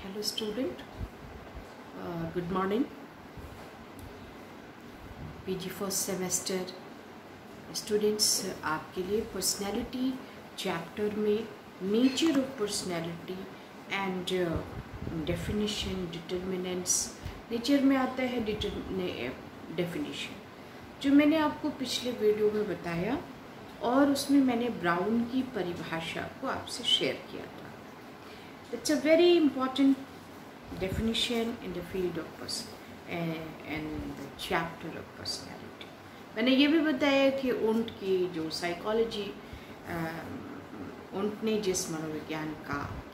Hello student, good morning. PG first semester students, आपके लिए personality chapter में nature of personality and definition, determinants. Nature में आता है डेफिनेशन, जो मैंने आपको पिछले वीडियो में बताया और उसमें मैंने ब्राउन की परिभाषा को आपसे शेयर किया था। It's a very important definition in the field of and the chapter of personality. मैंने ये भी बताया कि उन्ट की जो साइकोलॉजी, उन्ट ने जिस मनोविज्ञान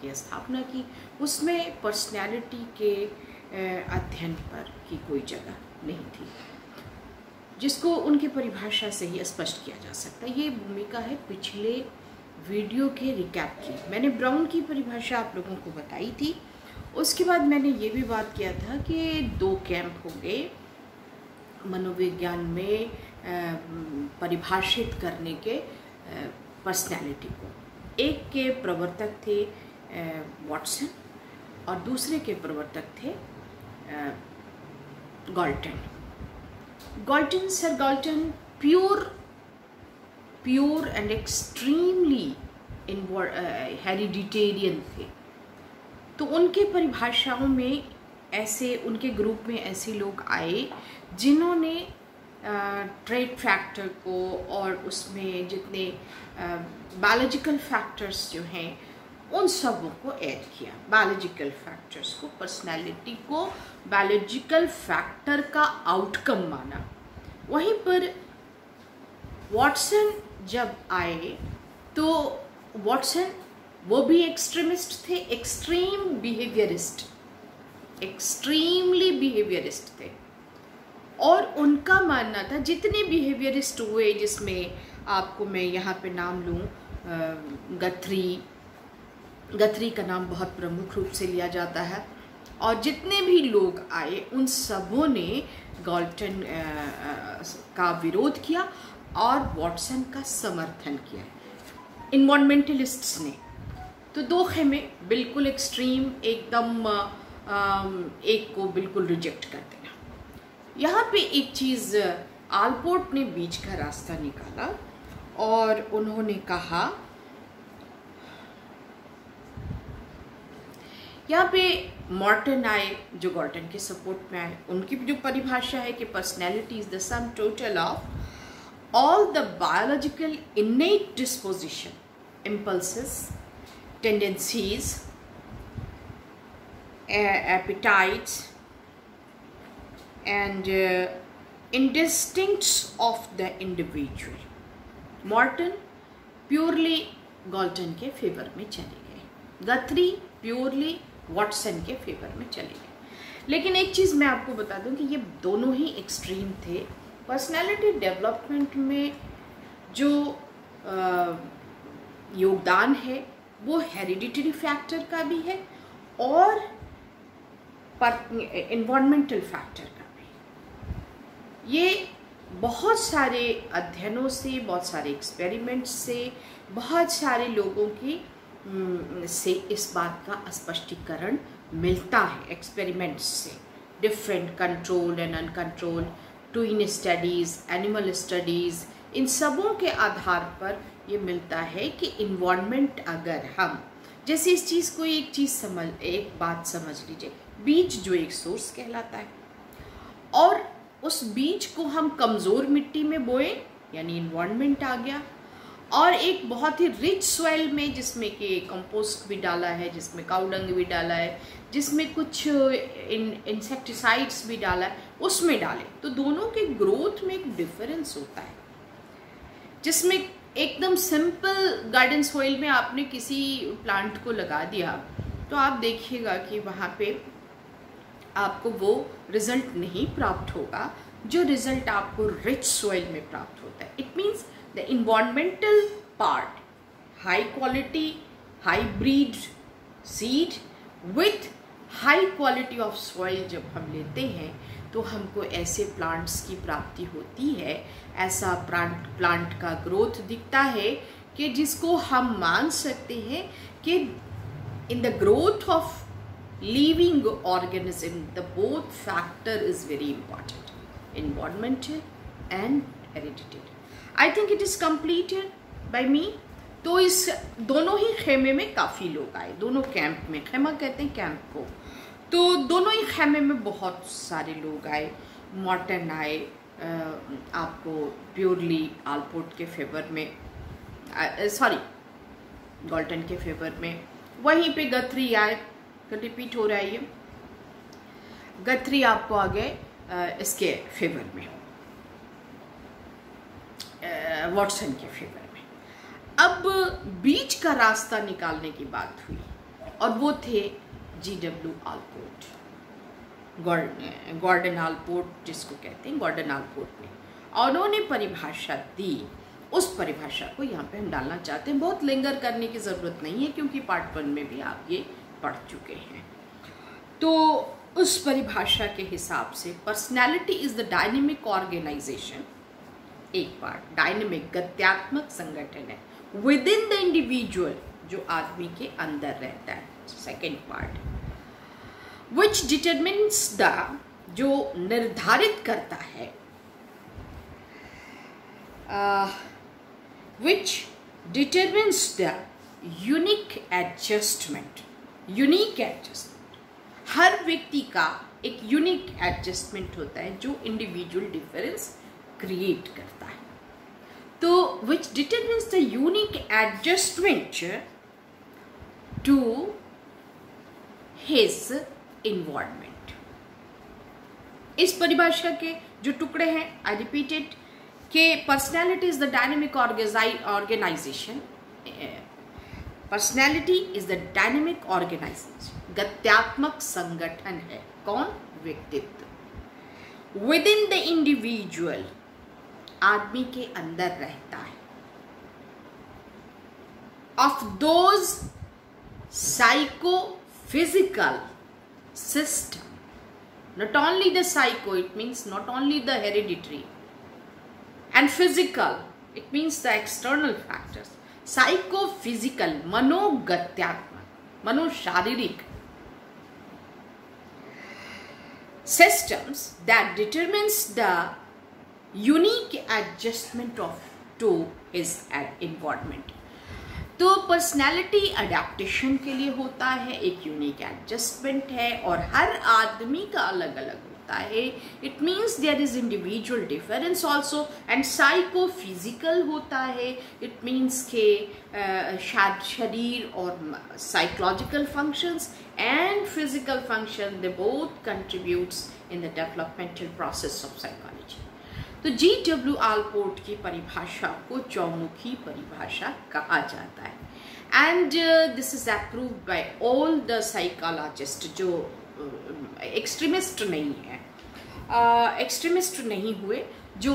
की स्थापना की, उसमें पर्सनैलिटी के अध्ययन पर की कोई जगह नहीं थी, जिसको उनकी परिभाषा से ही स्पष्ट किया जा सकता है। ये भूमिका है पिछले वीडियो के रिकैप की। मैंने ब्राउन की परिभाषा आप लोगों को बताई थी। उसके बाद मैंने ये भी बात किया था कि दो कैंप हो गए मनोविज्ञान में परिभाषित करने के पर्सनैलिटी को। एक के प्रवर्तक थे वॉटसन और दूसरे के प्रवर्तक थे Galton. Sir Galton pure and extremely hereditarian थे। तो उनके परिभाषाओं में ऐसे, उनके ग्रुप में ऐसे लोग आए जिन्होंने ट्रेट फैक्टर को और उसमें जितने बायोलॉजिकल फैक्टर्स जो हैं उन सबों को ऐड किया। बायोलॉजिकल फैक्टर्स को, पर्सनालिटी को बायोलॉजिकल फैक्टर का आउटकम माना। वहीं पर वॉटसन जब आए तो वॉटसन वो भी एक्सट्रीमिस्ट थे, एक्सट्रीमली बिहेवियरिस्ट थे। और उनका मानना था जितने बिहेवियरिस्ट हुए, जिसमें आपको मैं यहाँ पे नाम लूँ, गथरी का नाम बहुत प्रमुख रूप से लिया जाता है, और जितने भी लोग आए उन सबों ने गॉल्टन का विरोध किया और वॉटसन का समर्थन किया। इन्वायरमेंटलिस्ट्स ने तो दो खेमे, बिल्कुल एक्सट्रीम, एकदम एक को बिल्कुल रिजेक्ट कर देना। यहाँ पे एक चीज़ आलपोर्ट ने बीच का रास्ता निकाला और उन्होंने कहा, यहाँ पे मॉर्टन आए जो गॉल्टन के सपोर्ट में आए। उनकी जो परिभाषा है कि personality is the sum total of all the biological innate disposition, impulses, tendencies, appetites and instincts of the individual. Morton purely Galton के फेवर में चले गए, गथरी प्योरली वॉटसन के फेवर में चले गए। लेकिन एक चीज़ मैं आपको बता दूं कि ये दोनों ही एक्सट्रीम थे। पर्सनैलिटी डेवलपमेंट में जो योगदान है वो हेरिडिटरी फैक्टर का भी है और एनवायरमेंटल फैक्टर का भी। ये बहुत सारे अध्ययनों से, बहुत सारे एक्सपेरिमेंट्स से, बहुत सारे लोगों की से इस बात का स्पष्टीकरण मिलता है। एक्सपेरिमेंट्स से, different control and uncontrol, twin studies, animal studies, इन सबों के आधार पर ये मिलता है कि इन्वायरमेंट, अगर हम जैसे इस चीज़ को एक बात समझ लीजिए, बीज जो एक सोर्स कहलाता है और उस बीज को हम कमज़ोर मिट्टी में बोए, यानी इन्वायरमेंट आ गया, और एक बहुत ही रिच सॉइल में जिसमें कि कंपोस्ट भी डाला है, जिसमें काउडंग भी डाला है, जिसमें कुछ इंसेक्टिसाइड्स भी डाला है, उसमें डालें तो दोनों के ग्रोथ में एक डिफरेंस होता है। जिसमें एकदम सिंपल गार्डन सॉइल में आपने किसी प्लांट को लगा दिया तो आप देखिएगा कि वहाँ पे आपको वो रिजल्ट नहीं प्राप्त होगा जो रिजल्ट आपको रिच सॉइल में प्राप्त होता है। It means the environmental part, high quality hybrid seed with high quality of soil जब हम लेते हैं तो हमको ऐसे प्लांट्स की प्राप्ति होती है, ऐसा प्लांट का ग्रोथ दिखता है कि जिसको हम मान सकते हैं कि in the growth of living organism, the both factor is very important, environmental and hereditary. I think it is completed by me. तो इस दोनों ही खेमे में काफ़ी लोग आए, दोनों कैंप में, खेमा कहते हैं कैंप को, तो दोनों ही खेमे में बहुत सारे लोग आए। मॉर्टन आए, आपको प्योरली आलपोर्ट के फेवर में, सॉरी गॉल्टन के फेवर में, वहीं पे गथरी आए, रिपीट हो रहा है ये, गथरी आपको आ गए इसके फेवर में, वॉटसन के फेवर में। अब बीच का रास्ता निकालने की बात हुई और वो थे G.W. आलपोर्ट, गॉर्डन आलपोर्ट जिसको कहते हैं, गॉर्डन आलपोर्ट ने, और उन्होंने परिभाषा दी। उस परिभाषा को यहाँ पे हम डालना चाहते हैं, बहुत लिंगर करने की ज़रूरत नहीं है क्योंकि पार्ट 1 में भी आप ये पढ़ चुके हैं। तो उस परिभाषा के हिसाब से personality is the dynamic organisation, एक पार्ट डायनेमिक गत्यात्मक संगठन है विद इन द इंडिविजुअल, जो आदमी के अंदर रहता है। Second part which determines the, जो निर्धारित करता है, which determines the unique adjustment, unique adjustment, हर व्यक्ति का एक यूनिक एडजस्टमेंट होता है जो इंडिविजुअल डिफरेंस क्रिएट करता है। तो which determines the unique adjustment to his environment. इस परिभाषा के जो टुकड़े हैं, आई रिपीटेड, के personality is the dynamic organisation, personality is the dynamic organisation, गत्यात्मक संगठन है, कौन? व्यक्तित्व। विद इन द इंडिविजुअल, आदमी के अंदर रहता है, of those psychophysical system, not only the psycho, it means not only the hereditary, and physical, it means the external factors, psychophysical, मनोगत्यात्मक, मनोशारीरिक systems that determines the unique adjustment to his environment। तो personality adaptation के लिए होता है, एक unique adjustment है और हर आदमी का अलग अलग होता है। It means there is individual difference also, and psychophysical होता है। इट मीन्स के शरीर और psychological functions and physical function, they both contributes in the developmental process of psychology. तो G.W. आलपोर्ट की परिभाषा को चौमुखी परिभाषा कहा जाता है, and this is approved by all the psychologist, जो एक्सट्रीमिस्ट नहीं है, एक्सट्रीमिस्ट नहीं हुए, जो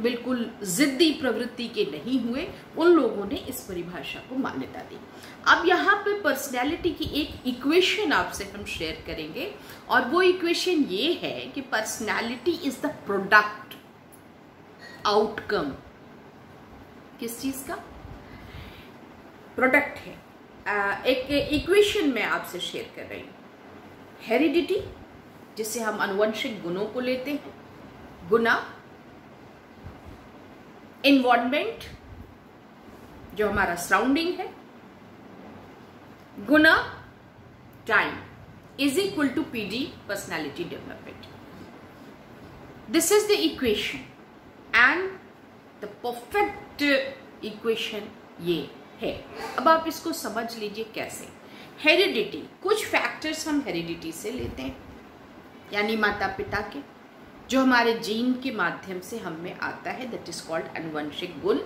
बिल्कुल जिद्दी प्रवृत्ति के नहीं हुए, उन लोगों ने इस परिभाषा को मान्यता दी। अब यहाँ पे पर्सनैलिटी की एक इक्वेशन आपसे हम शेयर करेंगे, और वो इक्वेशन ये है कि personality is the product, outcome, किस चीज का? प्रोडक्ट है। एक इक्वेशन मैं आपसे शेयर कर रही हूं। हेरिडिटी, जिसे हम आनुवंशिक गुणों को लेते हैं, गुना, एनवायरनमेंट जो हमारा सराउंडिंग है, गुना time is equal to PD, personality development. This is the equation and the perfect equation ये है। अब आप इसको समझ लीजिए कैसे। हेरिडिटी, कुछ फैक्टर्स हम हेरिडिटी से लेते हैं, यानी माता पिता के, जो हमारे जीन के माध्यम से हम में आता है, दैट इज कॉल्ड आनुवंशिक गुण।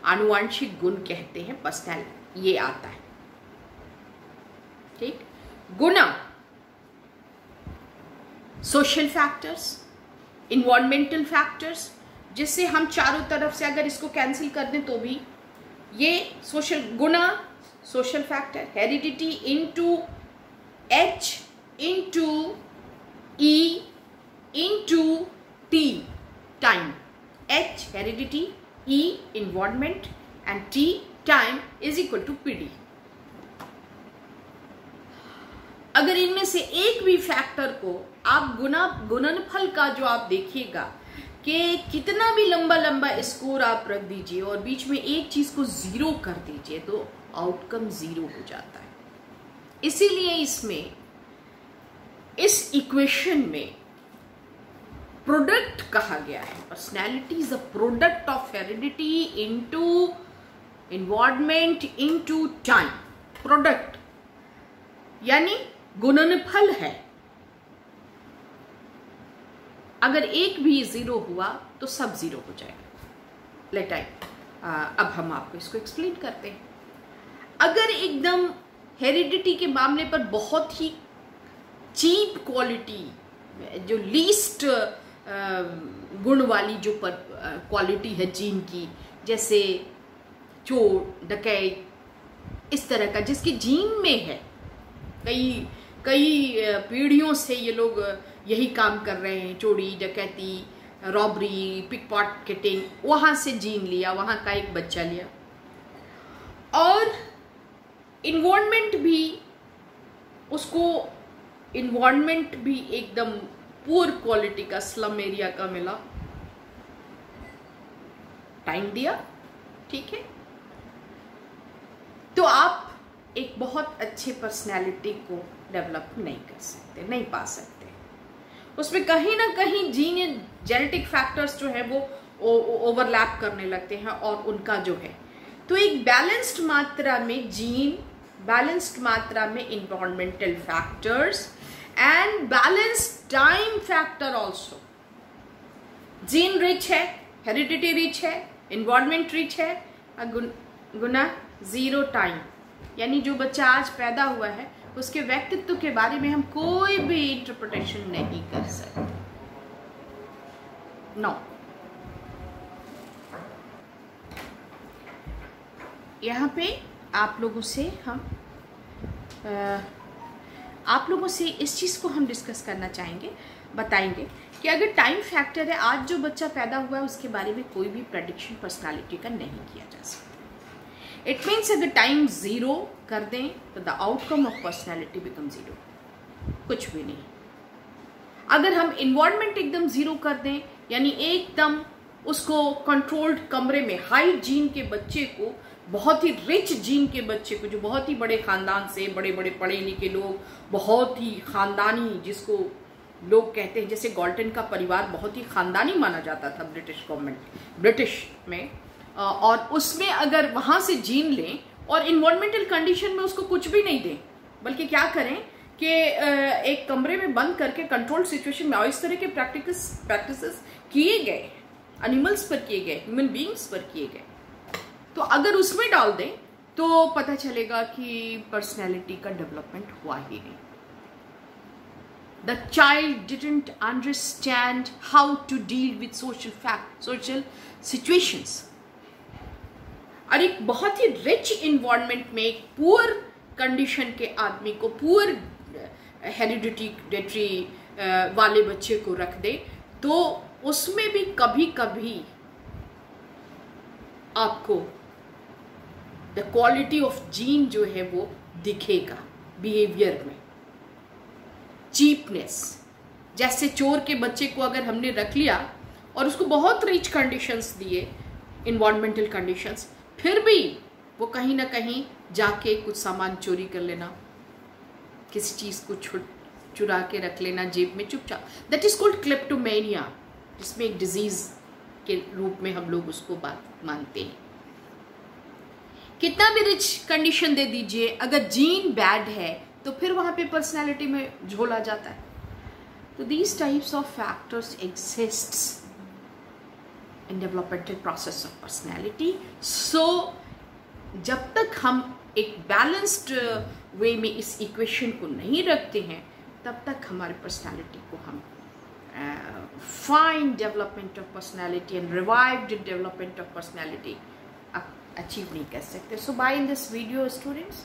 आनुवंशिक गुण कहते हैं पर्सनैलिटी, ये आता है, ठीक। गुना, सोशल फैक्टर्स, इन्वायरमेंटल फैक्टर्स, जिससे हम चारों तरफ से अगर इसको कैंसिल कर दें तो भी ये सोशल, गुना social factor, heredity into H into E into T, time. H heredity, E environment and T time is equal to PD। अगर इनमें से एक भी फैक्टर को आप गुणनफल का जो आप देखिएगा कि कितना भी लंबा लंबा स्कोर आप रख दीजिए और बीच में एक चीज को 0 कर दीजिए तो आउटकम 0 हो जाता है। इसीलिए इसमें इस इक्वेशन में प्रोडक्ट कहा गया है। Personality is a product of heredity into environment into time. Product यानी गुणनफल है। अगर एक भी 0 हुआ तो सब 0 हो जाएगा। लेट अब हम आपको इसको एक्सप्लेन करते हैं। अगर एकदम हेरिडिटी के मामले पर बहुत ही चीप क्वालिटी, जो लीस्ट गुण वाली जो क्वालिटी है जीन की, जैसे चोर, डकैत, इस तरह का जिसकी जीन में है, कई पीढ़ियों से ये लोग यही काम कर रहे हैं, चोरी, डकैती, रॉबरी, पिक पॉकेटिंग, वहां से जीन लिया, वहां का एक बच्चा लिया। और इन्वायरमेंट भी एकदम पुअर क्वालिटी का, स्लम एरिया का मिला, टाइम दिया, ठीक है, तो आप एक बहुत अच्छे पर्सनैलिटी को डेवलप नहीं कर सकते, नहीं पा सकते। उसमें कहीं ना कहीं जेनेटिक फैक्टर्स जो है वो ओवरलैप करने लगते हैं और उनका जो है, तो एक बैलेंस्ड मात्रा में जीन, बैलेंस्ड मात्रा में environmental factors and balanced time factor also. Gene rich है, हेरिडिटी रिच है, इन्वायरमेंट रिच है, गुना 0 टाइम, यानी जो बच्चा आज पैदा हुआ है उसके व्यक्तित्व के बारे में हम कोई भी इंटरप्रिटेशन नहीं कर सकते। नो। यहाँ पे आप लोगों से इस चीज को हम डिस्कस करना चाहेंगे, बताएंगे कि अगर टाइम फैक्टर है, आज जो बच्चा पैदा हुआ है उसके बारे में कोई भी प्रेडिक्शन पर्सनालिटी का नहीं किया जा सकता। इट मीन्स अगर टाइम 0 कर दें तो the outcome of personality become 0, कुछ भी नहीं। अगर हम इन्वायरमेंट एकदम 0 कर दें, यानी एकदम उसको कंट्रोल्ड कमरे में, हाई जीन के बच्चे को, बहुत ही रिच जीन के बच्चे को, जो बहुत ही बड़े खानदान से, बड़े बड़े पढ़े लिखे लोग, बहुत ही खानदानी, जिसको लोग कहते हैं, जैसे गॉल्टन का परिवार बहुत ही खानदानी माना जाता था ब्रिटिश में, और उसमें अगर वहां से जीन लें और इन्वायरमेंटल कंडीशन में उसको कुछ भी नहीं दें, बल्कि क्या करें कि एक कमरे में बंद करके कंट्रोल्ड सिचुएशन में, और इस तरह के प्रैक्टिसेस किए गए, एनिमल्स पर किए गए, ह्यूमन बीइंग्स पर किए गए, तो अगर उसमें डाल दें तो पता चलेगा कि पर्सनैलिटी का डेवलपमेंट हुआ ही नहीं। The child didn't understand how to deal with social situations. और एक बहुत ही रिच इन्वायरमेंट में एक पुअर कंडीशन के आदमी को, पुअर हेरिडिटी वाले बच्चे को रख दे तो उसमें भी कभी कभी आपको द क्वालिटी ऑफ जीन जो है वो दिखेगा बिहेवियर में। चीपनेस, जैसे चोर के बच्चे को अगर हमने रख लिया और उसको बहुत रिच कंडीशंस दिए, इन्वायरमेंटल कंडीशंस, फिर भी वो कहीं ना कहीं जाके कुछ सामान चोरी कर लेना, किसी चीज को चुरा के रख लेना जेब में चुपचाप, दैट इज कॉल्ड क्लेप्टोमेनिया, जिसमें एक डिजीज के रूप में हम लोग उसको बात मानते हैं। कितना भी रिच कंडीशन दे दीजिए, अगर जीन बैड है तो फिर वहां पे पर्सनालिटी में झोला जाता है। तो these types of factors exists in developmental process of personality. So जब तक हम एक बैलेंस्ड वे में इस इक्वेशन को नहीं रखते हैं, तब तक हमारे पर्सनालिटी को हम fine development of personality and revived development of personality achieve नहीं कर सकते। So by in this video students,